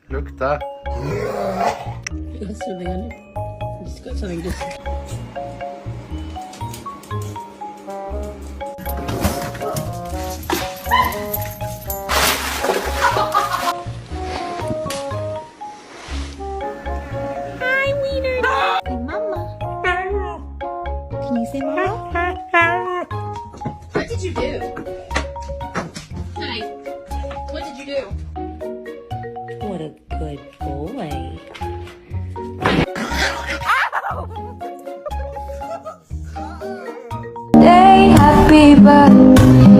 Lukta. Gusto na yan. Gusto ko sa gusto. Hi, Wiener. Say mama. Can you say mama? What did you do? Honey, what did you do? What a good boy. Day, happy birthday.